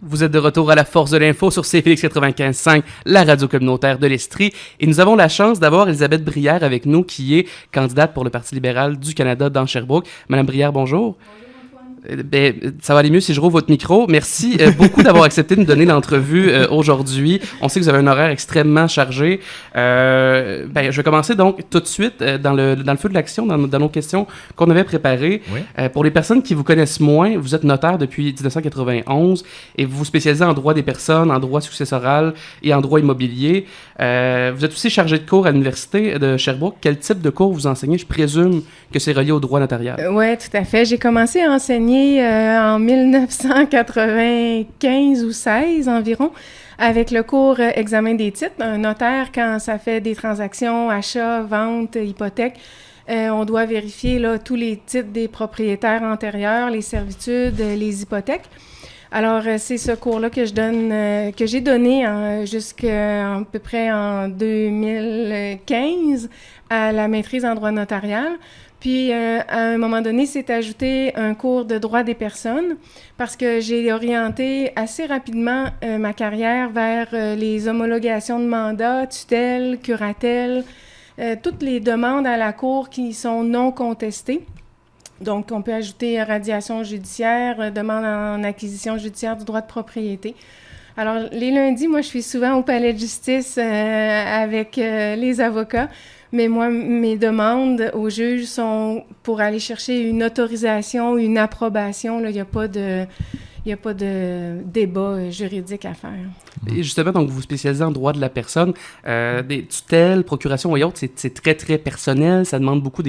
Vous êtes de retour à la Force de l'info sur CFLX 95.5, la radio communautaire de l'Estrie. Et nous avons la chance d'avoir Elisabeth Brière avec nous, qui est candidate pour le Parti libéral du Canada dans Sherbrooke. Madame Brière, bonjour. Ça va aller mieux si je rouvre votre micro. Merci beaucoup d'avoir accepté de nous donner l'entrevue aujourd'hui. On sait que vous avez un horaire extrêmement chargé. Je vais commencer donc tout de suite dans le feu de l'action, dans nos questions qu'on avait préparées. Oui. Pour les personnes qui vous connaissent moins, vous êtes notaire depuis 1991 et vous vous spécialisez en droit des personnes, en droit successoral et en droit immobilier. Vous êtes aussi chargé de cours à l'Université de Sherbrooke. Quel type de cours vous enseignez? Je présume que c'est relié au droit notarial. Oui, tout à fait. J'ai commencé à enseigner en 1995 ou 16 environ, avec le cours examen des titres. Un notaire, quand ça fait des transactions, achat, vente, hypothèque, on doit vérifier là, tous les titres des propriétaires antérieurs, les servitudes, les hypothèques. Alors, c'est ce cours-là que j'ai donné jusqu'à peu près en 2015 à la maîtrise en droit notarial. Puis, à un moment donné, s'est ajouté un cours de droit des personnes parce que j'ai orienté assez rapidement ma carrière vers les homologations de mandats, tutelles, curatelles, toutes les demandes à la Cour qui sont non contestées. Donc, on peut ajouter radiation judiciaire, demande en acquisition judiciaire du droit de propriété. Alors, les lundis, moi, je suis souvent au palais de justice avec les avocats. Mais moi, mes demandes aux juges sont pour aller chercher une autorisation, une approbation. Là, il n'y a pas de débat juridique à faire. Et justement, donc, vous vous spécialisez en droit de la personne. Des tutelles, procurations et autres, c'est très, très personnel. Ça demande beaucoup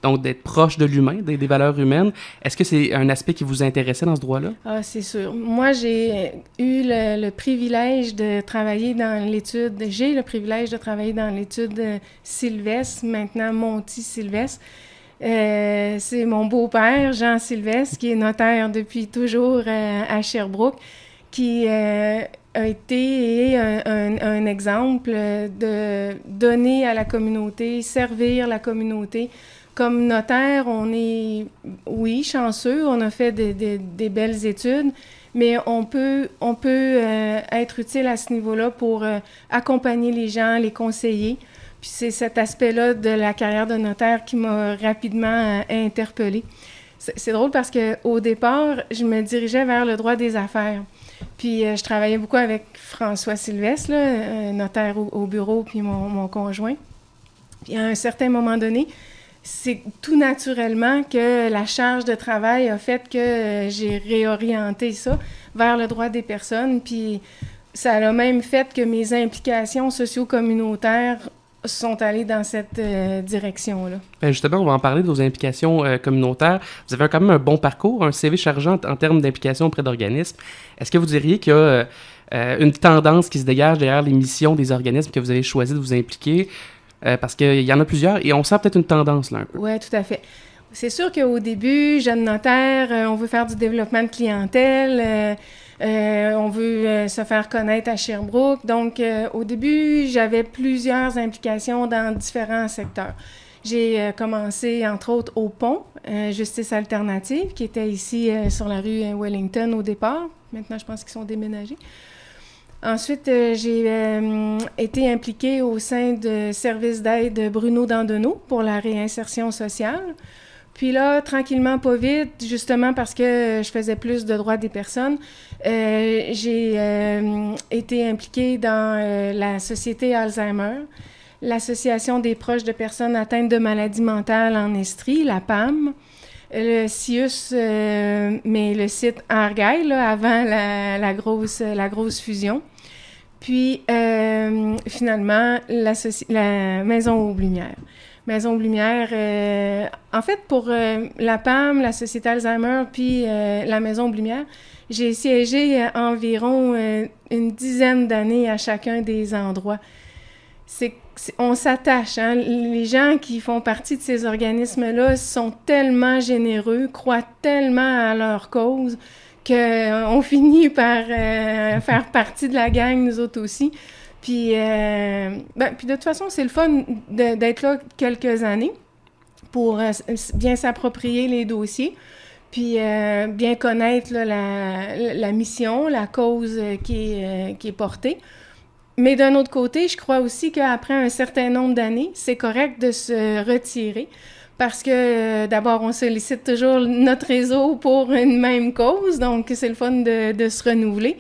donc d'être proche de l'humain, des valeurs humaines. Est-ce que c'est un aspect qui vous intéressait dans ce droit-là? Ah, c'est sûr. Moi, j'ai eu le privilège de travailler dans l'étude. J'ai le privilège de travailler dans l'étude Sylvestre, maintenant Monti-Sylvestre. C'est mon beau-père, Jean Sylvestre, qui est notaire depuis toujours à Sherbrooke, qui a été un exemple de donner à la communauté, servir la communauté. Comme notaire, on est, oui, chanceux, on a fait des belles études, mais on peut être utile à ce niveau-là pour accompagner les gens, les conseiller. Puis c'est cet aspect-là de la carrière de notaire qui m'a rapidement interpellée. C'est drôle parce qu'au départ, je me dirigeais vers le droit des affaires. Puis je travaillais beaucoup avec François Sylvestre, là, notaire au bureau, puis mon conjoint. Puis à un certain moment donné, c'est tout naturellement que la charge de travail a fait que j'ai réorienté ça vers le droit des personnes. Puis ça a même fait que mes implications socio-communautaires sont allés dans cette direction-là. Justement, on va en parler de vos implications communautaires. Vous avez quand même un bon parcours, un CV chargeant en termes d'implication auprès d'organismes. Est-ce que vous diriez qu'il y a une tendance qui se dégage derrière les missions des organismes que vous avez choisi de vous impliquer? Parce qu'il y en a plusieurs et on sent peut-être une tendance là un peu. Oui, tout à fait. C'est sûr qu'au début, jeune notaire, on veut faire du développement de clientèle, on veut se faire connaître à Sherbrooke. Donc, au début, j'avais plusieurs implications dans différents secteurs. J'ai commencé, entre autres, au Pont, Justice Alternative, qui était ici sur la rue Wellington au départ. Maintenant, je pense qu'ils sont déménagés. Ensuite, j'ai été impliquée au sein de service d'aide Bruno Dandonneau pour la réinsertion sociale. Puis là, tranquillement, pas vite, justement parce que je faisais plus de droits des personnes, j'ai été impliquée dans la Société Alzheimer, l'Association des proches de personnes atteintes de maladies mentales en Estrie, la PAM, le CIUS, mais le site Argyle, là, avant la grosse fusion. Puis, finalement, la Maison aux Lumières. Maison aux Lumières, en fait, pour la PAM, la Société Alzheimer, puis la Maison aux Lumières, j'ai siégé environ une dizaine d'années à chacun des endroits. On s'attache, hein? Les gens qui font partie de ces organismes-là sont tellement généreux, croient tellement à leur cause, qu'on finit par faire partie de la gang, nous autres aussi. Puis de toute façon, c'est le fun d'être là quelques années pour bien s'approprier les dossiers. puis bien connaître là, la mission, la cause qui est portée. Mais d'un autre côté, je crois aussi qu'après un certain nombre d'années, c'est correct de se retirer parce que d'abord, on sollicite toujours notre réseau pour une même cause, donc c'est le fun de se renouveler.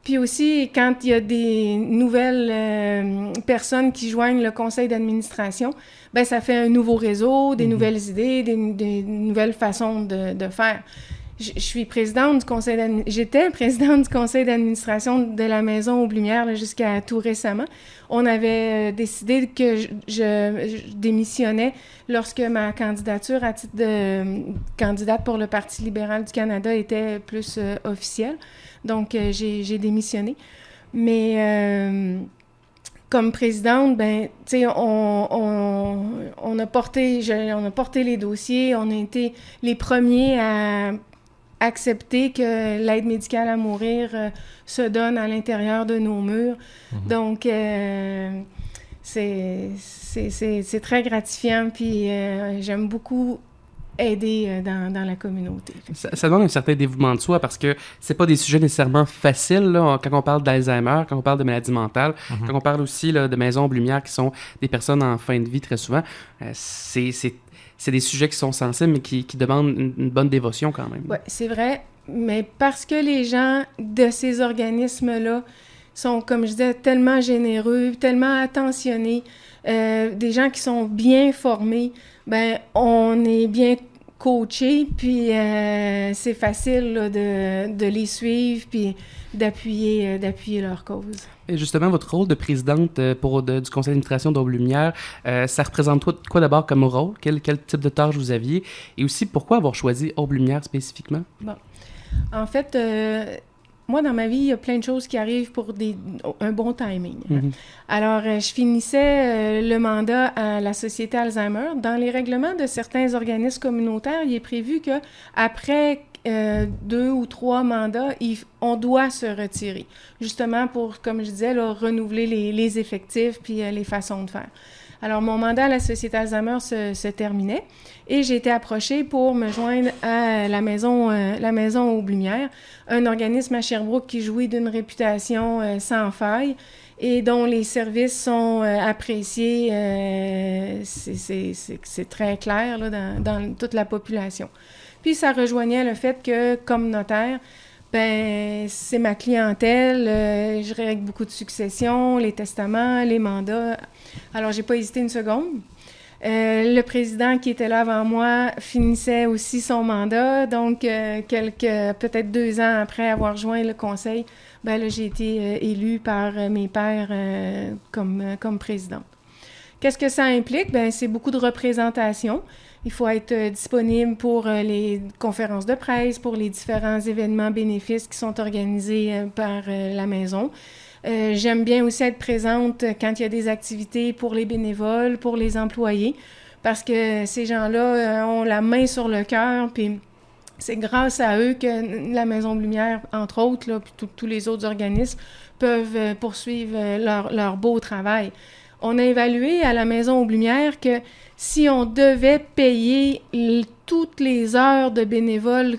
Puis aussi, quand il y a des nouvelles personnes qui joignent le conseil d'administration, ben ça fait un nouveau réseau, des nouvelles idées, des nouvelles façons de faire. Je suis présidente du conseil j'étais présidente du conseil d'administration de la Maison aux Lumières là, jusqu'à tout récemment. On avait décidé que je démissionnais lorsque ma candidature à titre de candidate pour le Parti libéral du Canada était plus officielle. Donc, j'ai démissionné. Mais comme présidente, ben, tu sais, on a porté les dossiers, on a été les premiers à accepter que l'aide médicale à mourir se donne à l'intérieur de nos murs. Donc, c'est très gratifiant, puis j'aime beaucoup aider dans la communauté. Ça demande un certain dévouement de soi parce que c'est pas des sujets nécessairement faciles là, quand on parle d'Alzheimer, quand on parle de maladies mentales, quand on parle aussi là, de Maisons aux Lumières qui sont des personnes en fin de vie très souvent. C'est des sujets qui sont sensibles mais qui demandent une bonne dévotion quand même. Oui, c'est vrai, mais parce que les gens de ces organismes-là sont, comme je disais, tellement généreux, tellement attentionnés, des gens qui sont bien formés, ben on est bien coachés, puis c'est facile là, de les suivre, puis d'appuyer leur cause. Et justement, votre rôle de présidente du conseil d'administration d'Aube Lumière, ça représente quoi d'abord comme rôle? Quel type de tâches vous aviez? Et aussi, pourquoi avoir choisi Aube Lumière spécifiquement? Bon. En fait, moi, dans ma vie, il y a plein de choses qui arrivent pour un bon timing. Alors, je finissais le mandat à la Société Alzheimer. Dans les règlements de certains organismes communautaires, il est prévu qu'après 2 ou 3 mandats, on doit se retirer, justement pour, comme je disais, là, renouveler les effectifs puis les façons de faire. Alors, mon mandat à la Société Alzheimer se terminait et j'ai été approchée pour me joindre à la Maison aux Lumières, un organisme à Sherbrooke qui jouit d'une réputation sans faille et dont les services sont appréciés, c'est très clair là, dans toute la population. Puis, ça rejoignait le fait que, comme notaire, ben c'est ma clientèle, je règle beaucoup de successions, les testaments, les mandats. Alors, j'ai pas hésité une seconde. Le président qui était là avant moi finissait aussi son mandat, donc peut-être 2 ans après avoir joint le conseil, ben là, j'ai été élue par mes pairs comme présidente. Qu'est-ce que ça implique? Ben c'est beaucoup de représentation. Il faut être disponible pour les conférences de presse, pour les différents événements bénéfices qui sont organisés par la maison. J'aime bien aussi être présente quand il y a des activités pour les bénévoles, pour les employés, parce que ces gens-là ont la main sur le cœur, puis c'est grâce à eux que la Maison de Lumière, entre autres, là, puis tous les autres organismes, peuvent poursuivre leur beau travail. On a évalué à la Maison aux Lumières que si on devait payer toutes les heures de bénévoles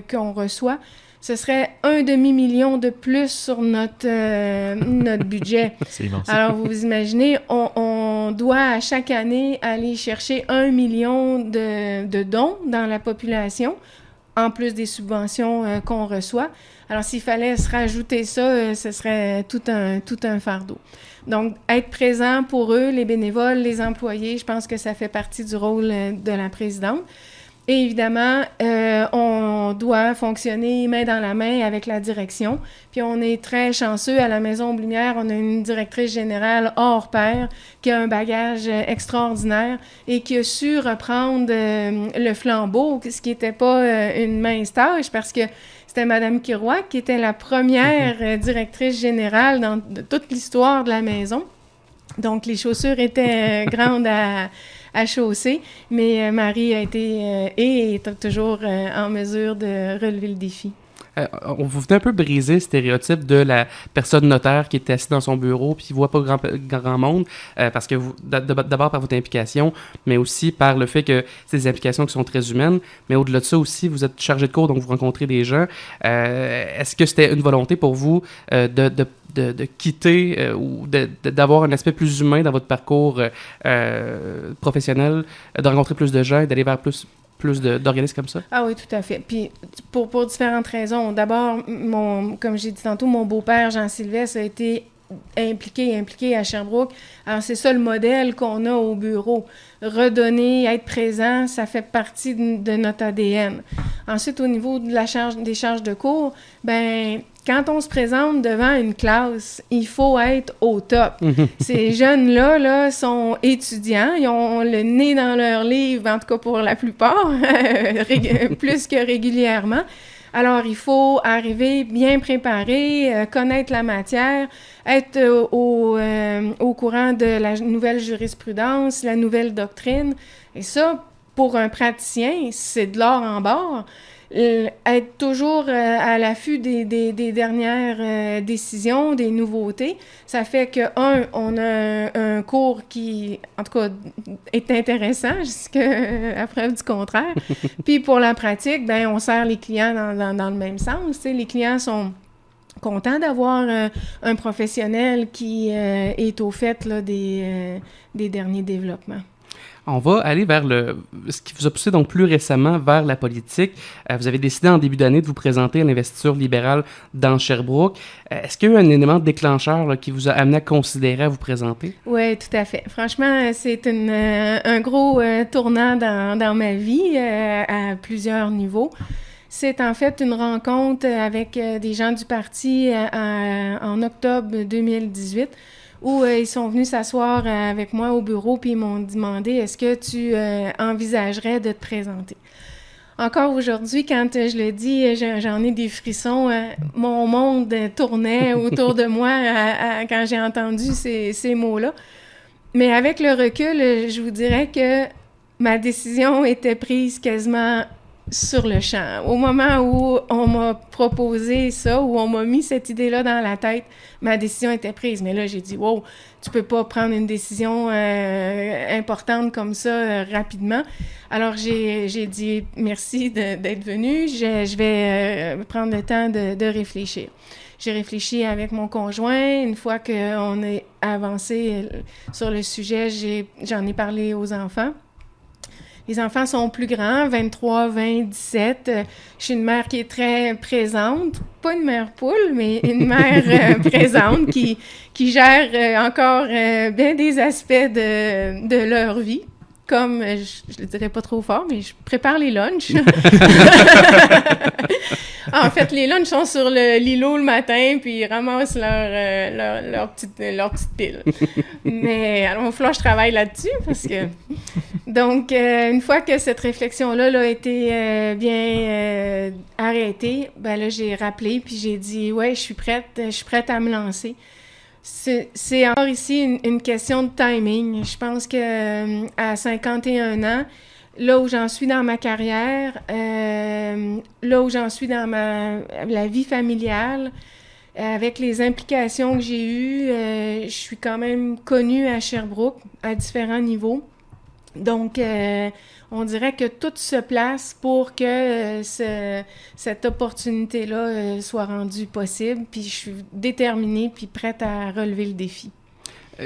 qu'on reçoit, ce serait 1 demi-million de plus sur notre budget. C'est immense. Alors, vous imaginez, on doit à chaque année aller chercher 1 million de dons dans la population, en plus des subventions qu'on reçoit. Alors, s'il fallait se rajouter ça, ce serait tout un fardeau. Donc, être présent pour eux, les bénévoles, les employés, je pense que ça fait partie du rôle de la présidente. Et évidemment, on doit fonctionner main dans la main avec la direction. Puis on est très chanceux à la Maison aux Lumières. On a une directrice générale hors pair qui a un bagage extraordinaire et qui a su reprendre le flambeau, ce qui n'était pas une mince tâche parce que c'était Mme Kiroak qui était la première directrice générale dans toute l'histoire de la maison. Donc, les chaussures étaient grandes à chausser, mais Marie a été et est toujours en mesure de relever le défi. Vous venez un peu briser le stéréotype de la personne notaire qui est assise dans son bureau puis qui voit pas grand monde, parce que d'abord par votre implication, mais aussi par le fait que c'est des implications qui sont très humaines, mais au-delà de ça aussi, vous êtes chargé de cours, donc vous rencontrez des gens. Est-ce que c'était une volonté pour vous de quitter ou d'avoir un aspect plus humain dans votre parcours professionnel, de rencontrer plus de gens et d'aller vers plus d'organismes comme ça? Ah oui, tout à fait. Puis pour différentes raisons. D'abord, comme j'ai dit tantôt, mon beau-père, Jean-Sylvestre, a été impliqué à Sherbrooke. Alors, c'est ça le modèle qu'on a au bureau. Redonner, être présent, ça fait partie de notre ADN. Ensuite, au niveau de des charges de cours, ben quand on se présente devant une classe, il faut être au top. Ces jeunes-là sont étudiants, ils ont le nez dans leur livre, en tout cas pour la plupart, plus que régulièrement. Alors, il faut arriver bien préparé, connaître la matière, être au courant de la nouvelle jurisprudence, la nouvelle doctrine. Et ça, pour un praticien, c'est de l'or en barre. Être toujours à l'affût des dernières décisions, des nouveautés, ça fait que, on a un cours qui, en tout cas, est intéressant jusqu'à preuve du contraire. Puis pour la pratique, ben on sert les clients dans le même sens. Tu sais, les clients sont contents d'avoir un professionnel qui est au fait là, des derniers développements. On va aller vers ce qui vous a poussé donc plus récemment vers la politique. Vous avez décidé en début d'année de vous présenter à l'investiture libérale dans Sherbrooke. Est-ce qu'il y a eu un élément déclencheur là, qui vous a amené à considérer à vous présenter? Oui, tout à fait. Franchement, c'est un gros tournant dans ma vie à plusieurs niveaux. C'est en fait une rencontre avec des gens du parti en octobre 2018. Où ils sont venus s'asseoir avec moi au bureau puis ils m'ont demandé « Est-ce que tu envisagerais de te présenter? » Encore aujourd'hui, quand je le dis, j'en ai des frissons. Mon monde tournait autour de moi quand j'ai entendu ces mots-là. Mais avec le recul, je vous dirais que ma décision était prise quasiment sur le champ. Au moment où on m'a proposé ça, où on m'a mis cette idée-là dans la tête, ma décision était prise. Mais là, j'ai dit, wow, tu peux pas prendre une décision importante comme ça rapidement. Alors, j'ai dit merci d'être venu. Je vais prendre le temps de réfléchir. J'ai réfléchi avec mon conjoint. Une fois qu'on a avancé sur le sujet, j'en ai parlé aux enfants. Les enfants sont plus grands, 23, 20, 17. Je suis une mère qui est très présente. Pas une mère poule, mais une mère présente qui gère encore bien des aspects de leur vie. Comme, je le dirais pas trop fort, mais je prépare les lunchs. En fait, les lunchs sont sur l'îlot le matin, puis ils ramassent leur petite pile. Mais alors, il va falloir que je travaille là-dessus, parce que... Donc, une fois que cette réflexion-là a été bien arrêtée, ben là, j'ai rappelé, puis j'ai dit, ouais, je suis prête à me lancer. C'est encore ici une question de timing. Je pense que à 51 ans, là où j'en suis dans ma carrière, là où j'en suis dans la vie familiale, avec les implications que j'ai eues, je suis quand même connue à Sherbrooke à différents niveaux. Donc, on dirait que tout se place pour que cette opportunité-là soit rendue possible. Puis je suis déterminée puis prête à relever le défi.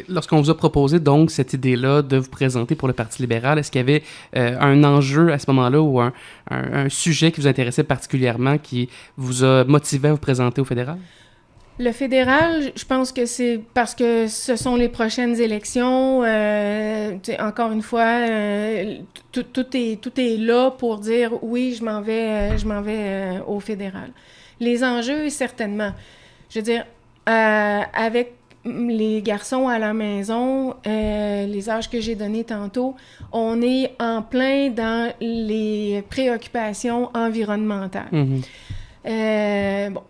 Lorsqu'on vous a proposé donc cette idée-là de vous présenter pour le Parti libéral, est-ce qu'il y avait un enjeu à ce moment-là ou un sujet qui vous intéressait particulièrement qui vous a motivé à vous présenter au fédéral? Le fédéral, je pense que c'est parce que ce sont les prochaines élections. Encore une fois, tout est là pour dire oui, je m'en vais au fédéral. Les enjeux, certainement. Je veux dire, avec les garçons à la maison, les âges que j'ai donnés tantôt, on est en plein dans les préoccupations environnementales. Mm-hmm. Bon,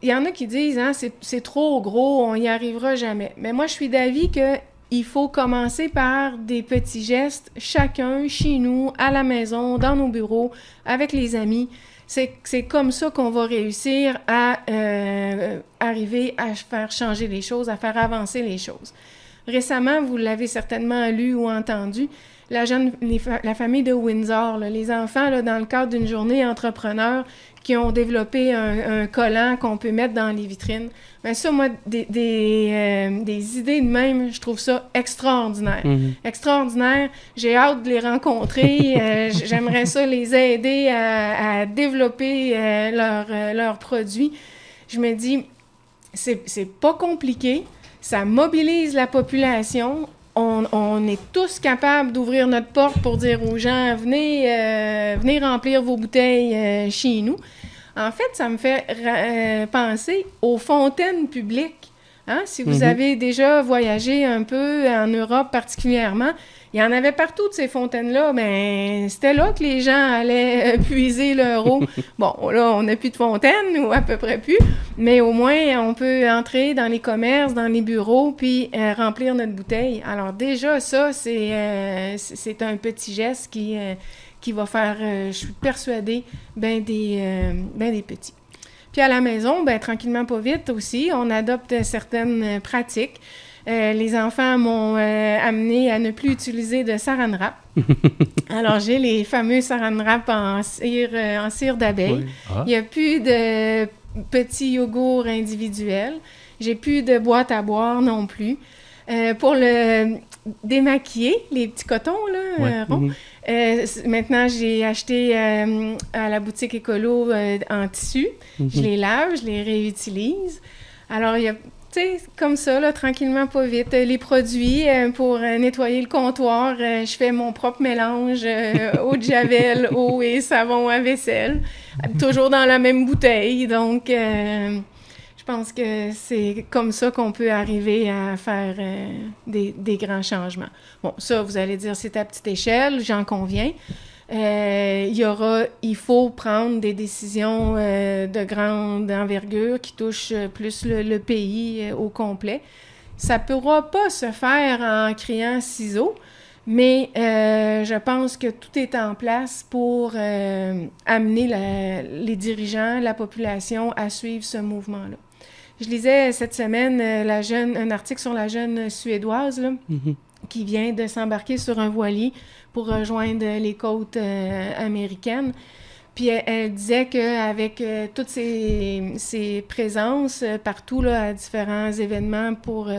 il y en a qui disent, hein, c'est trop gros, on n'y arrivera jamais. Mais moi, je suis d'avis qu'il faut commencer par des petits gestes, chacun, chez nous, à la maison, dans nos bureaux, avec les amis. C'est comme ça qu'on va réussir à arriver à faire changer les choses, à faire avancer les choses. Récemment, vous l'avez certainement lu ou entendu, la famille de Windsor, là, les enfants, là, dans le cadre d'une journée entrepreneur, qui ont développé un collant qu'on peut mettre dans les vitrines. Bien ça, moi, des idées de même, je trouve ça extraordinaire. Extraordinaire. J'ai hâte de les rencontrer. J'aimerais ça les aider à développer leurs produits. Je me dis, c'est pas compliqué. Ça mobilise la population. On est tous capables d'ouvrir notre porte pour dire aux gens, venez remplir vos bouteilles chez nous. En fait, ça me fait penser aux fontaines publiques. Hein? Si vous avez déjà voyagé un peu en Europe particulièrement, il y en avait partout de ces fontaines-là, mais c'était là que les gens allaient puiser leur eau. Bon, là, on n'a plus de fontaine, ou à peu près plus, mais au moins, on peut entrer dans les commerces, dans les bureaux, puis remplir notre bouteille. Alors déjà, ça, c'est un petit geste qui va faire, je suis persuadée, ben des petits. Puis à la maison, ben tranquillement pas vite aussi, on adopte certaines pratiques. Les enfants m'ont amené à ne plus utiliser de saran wrap. Alors, j'ai les fameux saran wrap en cire d'abeille. Oui. Ah. Il n'y a plus de petits yogourts individuels. J'ai plus de boîte à boire non plus. Pour le démaquiller, les petits cotons là, ronds, maintenant, j'ai acheté à la boutique écolo en tissu. Je les lave, je les réutilise. Alors, il y a... Tu sais, comme ça, là, tranquillement, pas vite. Les produits pour nettoyer le comptoir, je fais mon propre mélange, eau de javel, eau et savon à vaisselle, toujours dans la même bouteille. Donc, je pense que c'est comme ça qu'on peut arriver à faire des grands changements. Bon, ça, vous allez dire, c'est à petite échelle, j'en conviens. Il faut prendre des décisions de grande envergure qui touchent plus le pays au complet. Ça ne pourra pas se faire en criant ciseaux, mais je pense que tout est en place pour amener les dirigeants, la population à suivre ce mouvement-là. Je lisais cette semaine un article sur la jeune Suédoise là, qui vient de s'embarquer sur un voilier pour rejoindre les côtes américaines. Puis elle disait qu'avec toutes ces présences partout là, à différents événements pour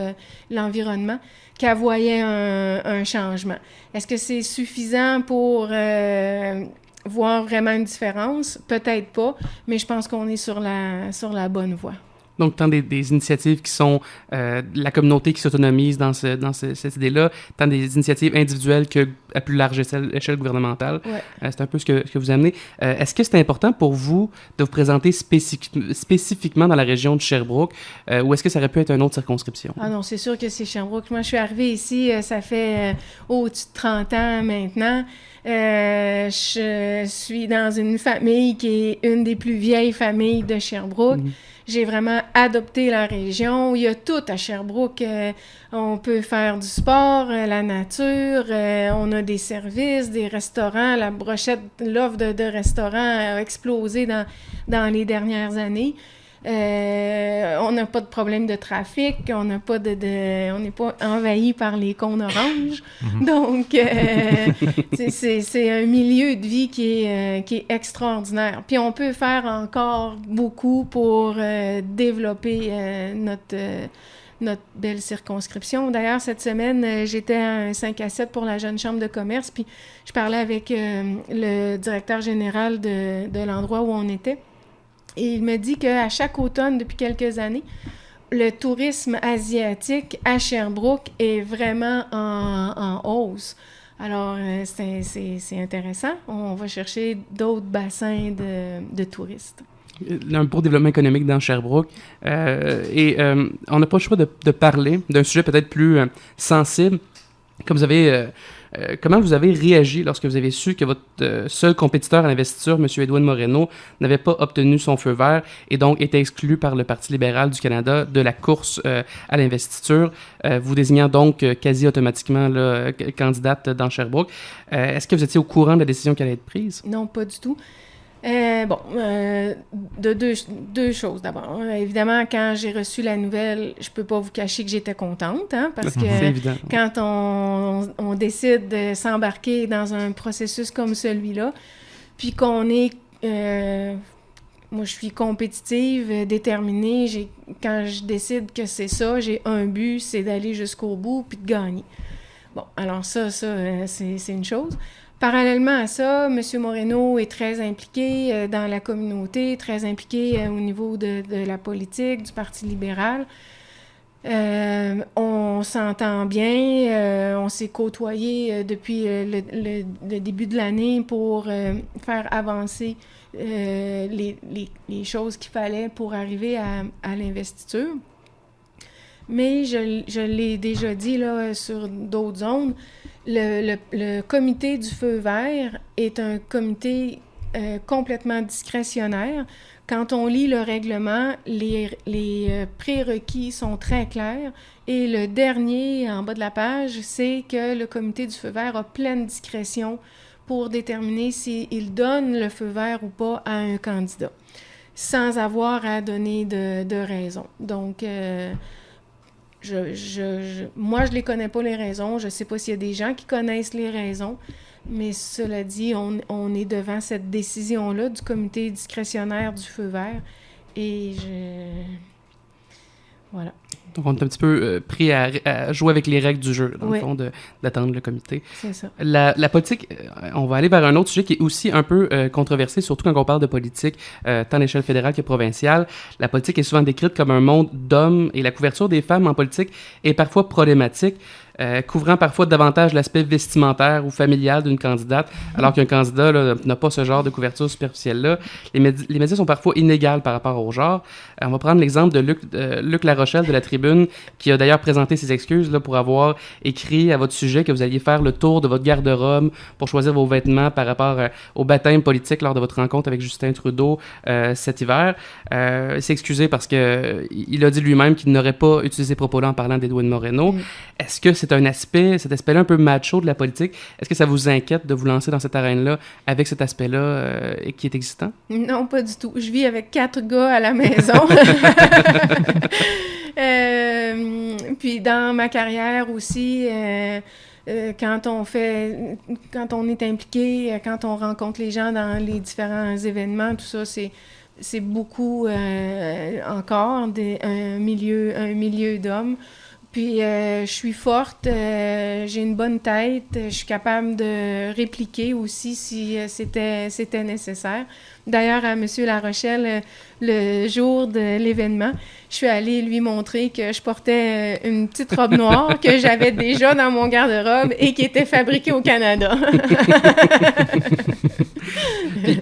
l'environnement, qu'elle voyait un changement. Est-ce que c'est suffisant pour voir vraiment une différence? Peut-être pas, mais je pense qu'on est sur la bonne voie. Donc, tant des initiatives qui sont la communauté qui s'autonomise dans cette idée-là, tant des initiatives individuelles qu'à plus large échelle gouvernementale. Ouais. C'est un peu ce que vous amenez. Est-ce que c'est important pour vous de vous présenter spécifiquement dans la région de Sherbrooke ou est-ce que ça aurait pu être une autre circonscription? Ah non, c'est sûr que c'est Sherbrooke. Moi, je suis arrivée ici, ça fait au-dessus de 30 ans maintenant. Je suis dans une famille qui est une des plus vieilles familles de Sherbrooke. J'ai vraiment adopté la région. Il y a tout à Sherbrooke. On peut faire du sport, la nature, on a des services, des restaurants. La brochette, l'offre de restaurants a explosé dans les dernières années. On n'a pas de problème de trafic, on n'a pas on n'est pas envahi par les cônes oranges. Donc, c'est un milieu de vie qui est extraordinaire. Puis on peut faire encore beaucoup pour développer notre belle circonscription. D'ailleurs, cette semaine, j'étais à un 5 à 7 pour la Jeune Chambre de commerce, puis je parlais avec le directeur général de l'endroit où on était. Et il me dit qu'à chaque automne, depuis quelques années, le tourisme asiatique à Sherbrooke est vraiment en hausse. Alors, c'est intéressant. On va chercher d'autres bassins de touristes. Un beau développement économique dans Sherbrooke. On n'a pas le choix de parler d'un sujet peut-être plus sensible. Comment vous avez réagi lorsque vous avez su que votre seul compétiteur à l'investiture, M. Edwin Moreno, n'avait pas obtenu son feu vert et donc était exclu par le Parti libéral du Canada de la course à l'investiture, vous désignant donc quasi automatiquement candidate dans Sherbrooke. Est-ce que vous étiez au courant de la décision qui allait être prise? Non, pas du tout. De deux choses d'abord. Évidemment, quand j'ai reçu la nouvelle, je peux pas vous cacher que j'étais contente, hein, parce que C'est évident. quand on décide de s'embarquer dans un processus comme celui-là, puis qu'on est... moi, je suis compétitive, déterminée. Quand je décide que c'est ça, j'ai un but, c'est d'aller jusqu'au bout puis de gagner. Bon, alors c'est une chose. Parallèlement à ça, M. Moreno est très impliqué dans la communauté, très impliqué au niveau de la politique, du Parti libéral. On s'entend bien, on s'est côtoyés depuis le début de l'année pour faire avancer les choses qu'il fallait pour arriver à l'investiture. Mais je l'ai déjà dit là, sur d'autres zones, le comité du feu vert est un comité complètement discrétionnaire. Quand on lit le règlement, les prérequis sont très clairs. Et le dernier, en bas de la page, c'est que le comité du feu vert a pleine discrétion pour déterminer s'il donne le feu vert ou pas à un candidat, sans avoir à donner de raison. Donc, moi, je les connais pas les raisons. Je sais pas s'il y a des gens qui connaissent les raisons. Mais cela dit, on est devant cette décision-là du comité discrétionnaire du feu vert. Et voilà. Donc, on est un petit peu pris à jouer avec les règles du jeu, dans Oui. le fond, d'attendre le comité. C'est ça. La politique, on va aller vers un autre sujet qui est aussi un peu controversé, surtout quand on parle de politique, tant à l'échelle fédérale que provinciale. La politique est souvent décrite comme un monde d'hommes et la couverture des femmes en politique est parfois problématique. Couvrant parfois davantage l'aspect vestimentaire ou familial d'une candidate, alors qu'un candidat là, n'a pas ce genre de couverture superficielle-là. Les médias sont parfois inégales par rapport au genre. On va prendre l'exemple de Luc Larochelle de La Tribune, qui a d'ailleurs présenté ses excuses là, pour avoir écrit à votre sujet que vous alliez faire le tour de votre garde-robe pour choisir vos vêtements par rapport au baptême politique lors de votre rencontre avec Justin Trudeau cet hiver. Il s'est excusé parce qu'il a dit lui-même qu'il n'aurait pas utilisé ces propos-là en parlant d'Edwin Moreno. Est-ce que c'est cet aspect-là un peu macho de la politique? Est-ce que ça vous inquiète de vous lancer dans cette arène-là avec cet aspect-là qui est existant? Non, pas du tout. Je vis avec 4 gars à la maison. Puis dans ma carrière aussi, quand on est impliqué, quand on rencontre les gens dans les différents événements, tout ça, c'est beaucoup encore un milieu d'hommes. Puis je suis forte, j'ai une bonne tête, je suis capable de répliquer aussi si c'était nécessaire. D'ailleurs, à M. Larochelle, le jour de l'événement, je suis allée lui montrer que je portais une petite robe noire que j'avais déjà dans mon garde-robe et qui était fabriquée au Canada.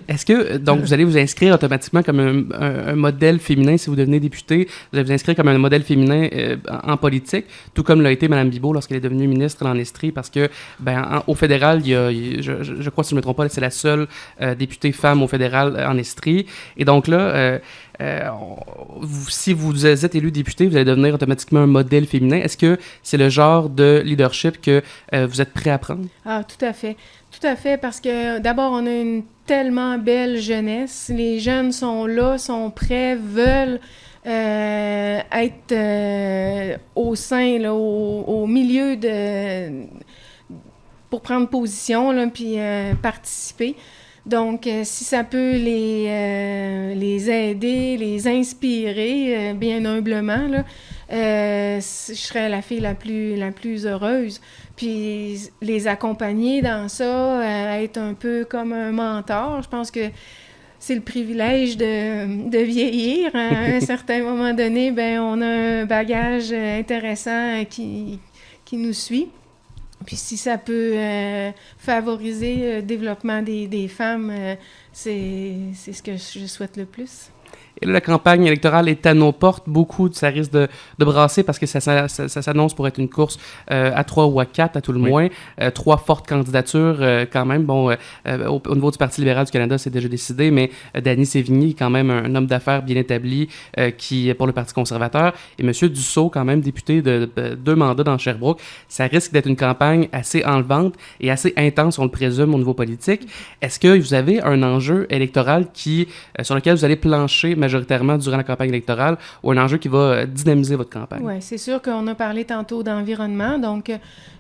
Est-ce que, donc, vous allez vous inscrire automatiquement comme un modèle féminin si vous devenez député? Vous allez vous inscrire comme un modèle féminin en politique, tout comme l'a été Mme Bibeau lorsqu'elle est devenue ministre en Estrie, parce que, au fédéral, je crois, si je ne me trompe pas, c'est la seule députée femme au fédéral en Estrie. Et donc là, si vous êtes élu député, vous allez devenir automatiquement un modèle féminin. Est-ce que c'est le genre de leadership que vous êtes prêt à prendre? Ah, tout à fait. Tout à fait, parce que d'abord, on a une tellement belle jeunesse. Les jeunes sont là, sont prêts, veulent être au sein, là, au milieu pour prendre position, là, puis participer. Donc, si ça peut les aider, les inspirer, bien humblement, là, je serais la fille la plus heureuse. Puis les accompagner dans ça, être un peu comme un mentor, je pense que c'est le privilège de vieillir. À un certain moment donné, on a un bagage intéressant qui nous suit. Puis si ça peut favoriser le développement des femmes, c'est ce que je souhaite le plus. Et là, la campagne électorale est à nos portes. Beaucoup, ça risque de brasser parce que ça s'annonce pour être une course à 3 ou à 4 à tout le moins. 3 fortes candidatures quand même. Bon, au niveau du Parti libéral du Canada, c'est déjà décidé, mais Danny Sévigny est quand même un homme d'affaires bien établi qui est pour le Parti conservateur. Et M. Dussault, quand même député de 2 mandats dans Sherbrooke, ça risque d'être une campagne assez enlevante et assez intense, on le présume, au niveau politique. Est-ce que vous avez un enjeu électoral sur lequel vous allez plancher majoritairement durant la campagne électorale ou un enjeu qui va dynamiser votre campagne? Oui, c'est sûr qu'on a parlé tantôt d'environnement. Donc,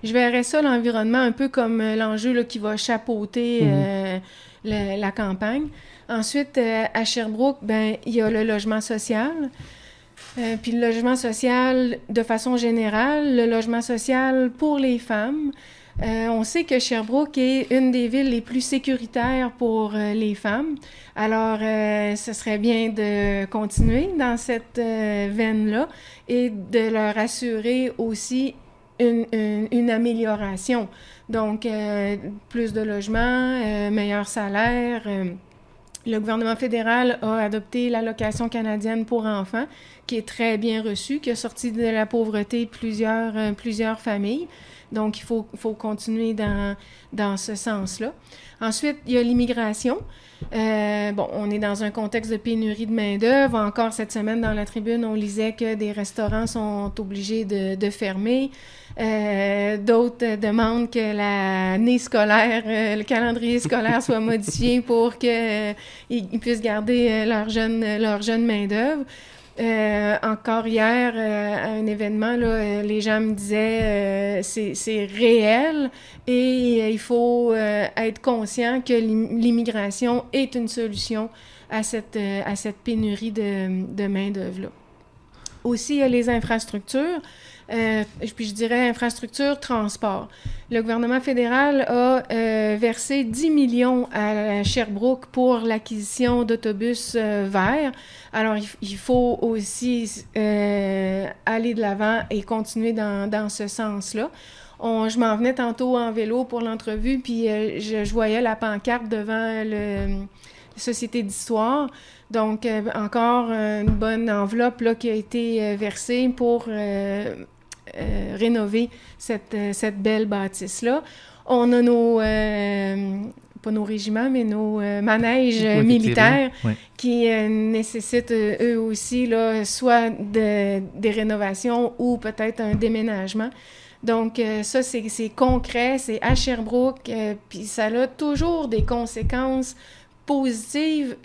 je verrais ça, l'environnement, un peu comme l'enjeu là, qui va chapeauter la campagne. Ensuite, à Sherbrooke, il y a le logement social. Puis le logement social, de façon générale, le logement social pour les femmes. On sait que Sherbrooke est une des villes les plus sécuritaires pour les femmes. Alors, ce serait bien de continuer dans cette veine-là et de leur assurer aussi une amélioration. Donc, plus de logements, meilleur salaire. Le gouvernement fédéral a adopté l'allocation canadienne pour enfants, qui est très bien reçue, qui a sorti de la pauvreté plusieurs familles. Donc, il faut continuer dans ce sens-là. Ensuite, il y a l'immigration. On est dans un contexte de pénurie de main-d'œuvre. Encore cette semaine, dans la tribune, on lisait que des restaurants sont obligés de fermer. D'autres demandent que l'année scolaire, le calendrier scolaire soit modifié pour qu'ils puissent garder leur jeune main-d'œuvre. Encore hier, à un événement, là, les gens me disaient c'est réel et il faut être conscient que l'immigration est une solution à cette pénurie de main-d'œuvre-là. Aussi, il y a les infrastructures. Puis je dirais infrastructure, transport. Le gouvernement fédéral a versé 10 millions à Sherbrooke pour l'acquisition d'autobus verts. Alors, il faut aussi aller de l'avant et continuer dans ce sens-là. Je m'en venais tantôt en vélo pour l'entrevue, puis je voyais la pancarte devant la Société d'histoire. Donc, encore une bonne enveloppe là, qui a été versée pour rénover cette belle bâtisse-là. On a pas nos régiments, mais nos manèges militaires qui nécessitent eux aussi là, soit des rénovations ou peut-être un déménagement. Donc, ça, c'est concret, c'est à Sherbrooke, puis ça a toujours des conséquences positives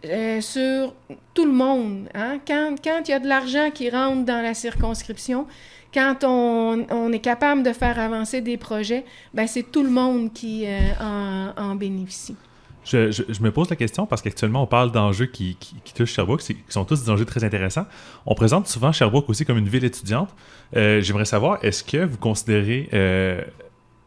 sur tout le monde. Hein? Quand il y a de l'argent qui rentre dans la circonscription, quand on est capable de faire avancer des projets, c'est tout le monde qui en bénéficie. Je me pose la question parce qu'actuellement, on parle d'enjeux qui touchent Sherbrooke, qui sont tous des enjeux très intéressants. On présente souvent Sherbrooke aussi comme une ville étudiante. J'aimerais savoir, est-ce que vous considérez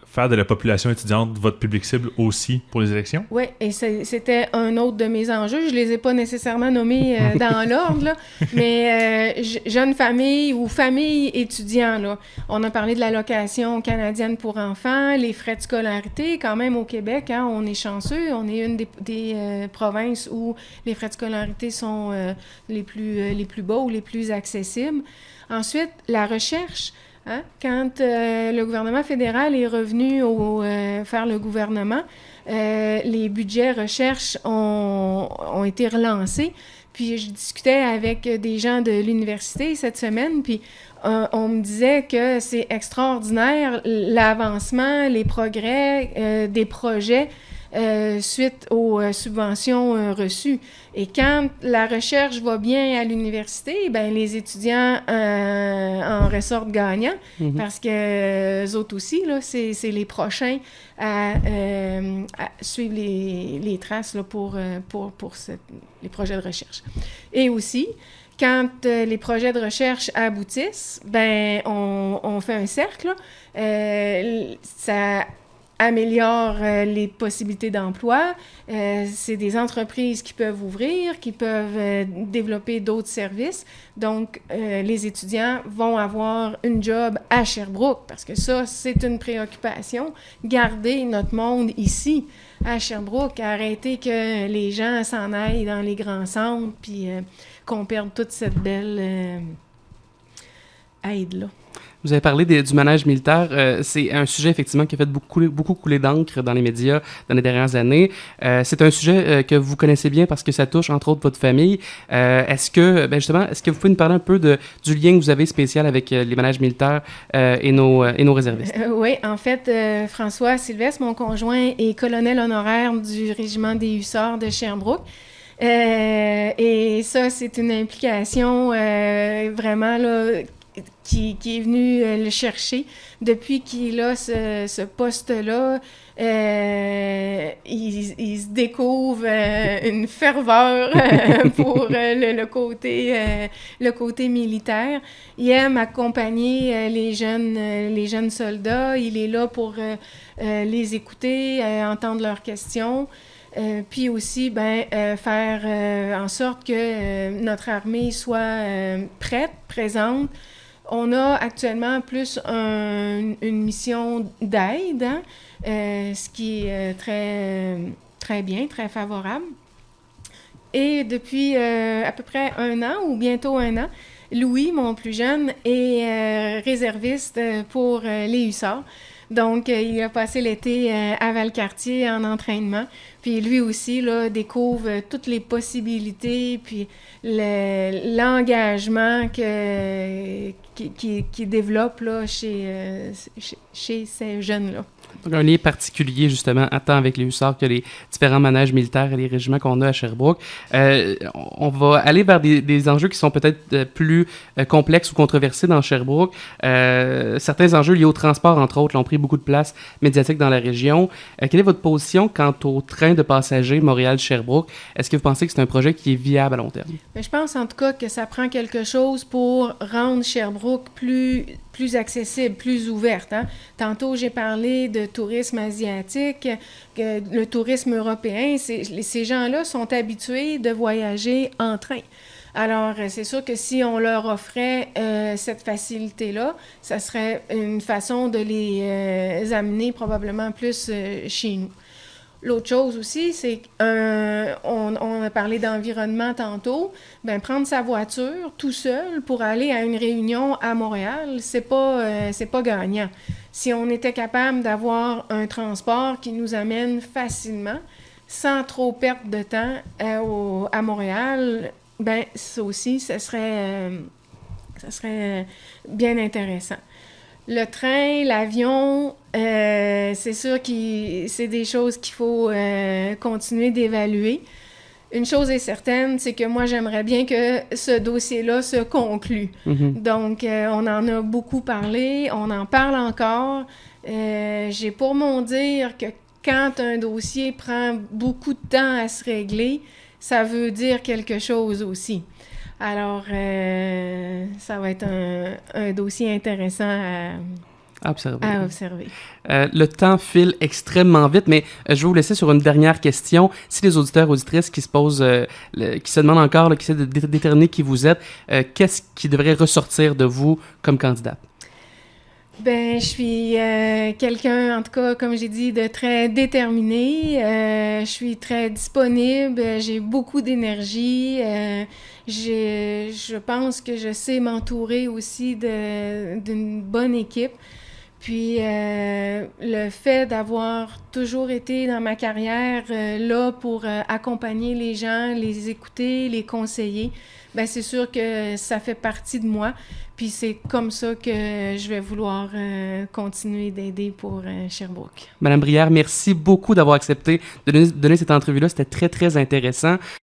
faire de la population étudiante votre public cible aussi pour les élections? Oui, et c'était un autre de mes enjeux. Je ne les ai pas nécessairement nommés dans l'ordre, là, mais jeunes familles ou familles étudiants, là. On a parlé de l'allocation canadienne pour enfants, les frais de scolarité. Quand même, au Québec, hein, on est chanceux. On est une des provinces où les frais de scolarité sont les plus bas ou les plus accessibles. Ensuite, la recherche. Hein? Quand le gouvernement fédéral est revenu faire le gouvernement, les budgets recherche ont été relancés. Puis je discutais avec des gens de l'université cette semaine, puis on me disait que c'est extraordinaire l'avancement, les progrès des projets suite aux subventions reçues. Et quand la recherche va bien à l'université, les étudiants en ressortent gagnants parce que eux autres aussi, là, c'est les prochains à suivre les traces là, pour les projets de recherche. Et aussi, quand les projets de recherche aboutissent, on fait un cercle. Ça améliore les possibilités d'emploi. C'est des entreprises qui peuvent ouvrir, qui peuvent développer d'autres services. Donc, les étudiants vont avoir une job à Sherbrooke parce que ça, c'est une préoccupation. Garder notre monde ici, à Sherbrooke, arrêter que les gens s'en aillent dans les grands centres puis qu'on perde toute cette belle aide-là. Vous avez parlé du manège militaire. C'est un sujet, effectivement, qui a fait beaucoup couler d'encre dans les médias dans les dernières années. C'est un sujet que vous connaissez bien parce que ça touche, entre autres, votre famille. Est-ce que vous pouvez nous parler un peu du lien que vous avez spécial avec les manèges militaires et nos réservistes? Oui, en fait, François Sylvestre, mon conjoint, est colonel honoraire du régiment des hussards de Sherbrooke. Et ça, c'est une implication vraiment là, qui est venu le chercher. Depuis qu'il a ce poste-là, il se découvre une ferveur pour le côté militaire. Il aime accompagner les jeunes soldats. Il est là pour les écouter, entendre leurs questions. Puis aussi, faire en sorte que notre armée soit prête, présente. On a actuellement plus une mission d'aide, hein, ce qui est très bien, très favorable. Et depuis à peu près 1 an ou bientôt 1 an, Louis, mon plus jeune, est réserviste pour les hussards. Donc, il a passé l'été à Valcartier en entraînement. Puis lui aussi, là, découvre toutes les possibilités, puis l'engagement qui développe là, chez ces jeunes-là. Donc, un lien particulier, justement, tant avec les hussards que les différents manèges militaires et les régiments qu'on a à Sherbrooke. On va aller vers des enjeux qui sont peut-être plus complexes ou controversés dans Sherbrooke. Certains enjeux liés au transport, entre autres, ont pris beaucoup de place médiatique dans la région. Quelle est votre position quant au train de passagers Montréal-Sherbrooke? Est-ce que vous pensez que c'est un projet qui est viable à long terme? Bien, je pense en tout cas que ça prend quelque chose pour rendre Sherbrooke plus accessible, plus ouverte. Hein? Tantôt, j'ai parlé de tourisme asiatique, le tourisme européen. Ces gens-là sont habitués de voyager en train. Alors, c'est sûr que si on leur offrait cette facilité-là, ça serait une façon de les amener probablement plus chez nous. L'autre chose aussi, c'est on a parlé d'environnement tantôt. Bien, prendre sa voiture tout seul pour aller à une réunion à Montréal, c'est pas gagnant. Si on était capable d'avoir un transport qui nous amène facilement, sans trop perdre de temps à Montréal, ben ça aussi, ça serait bien intéressant. Le train, l'avion, c'est sûr que c'est des choses qu'il faut continuer d'évaluer. Une chose est certaine, c'est que moi, j'aimerais bien que ce dossier-là se conclue. Mm-hmm. Donc, on en a beaucoup parlé, on en parle encore. J'ai pour mon dire que quand un dossier prend beaucoup de temps à se régler, ça veut dire quelque chose aussi. Alors, ça va être un dossier intéressant à observer. Le temps file extrêmement vite, mais je vais vous laisser sur une dernière question. Si les auditeurs, auditrices qui se posent, qui se demandent encore, qui essaient de déterminer qui vous êtes, qu'est-ce qui devrait ressortir de vous comme candidate? Ben, je suis quelqu'un, en tout cas, comme j'ai dit, de très déterminé. Je suis très disponible. J'ai beaucoup d'énergie. Je pense que je sais m'entourer aussi d'une bonne équipe. Puis, le fait d'avoir toujours été dans ma carrière là pour accompagner les gens, les écouter, les conseiller, ben c'est sûr que ça fait partie de moi. Puis c'est comme ça que je vais vouloir continuer d'aider pour Sherbrooke. Madame Brière, merci beaucoup d'avoir accepté de donner cette entrevue-là. C'était très, très intéressant.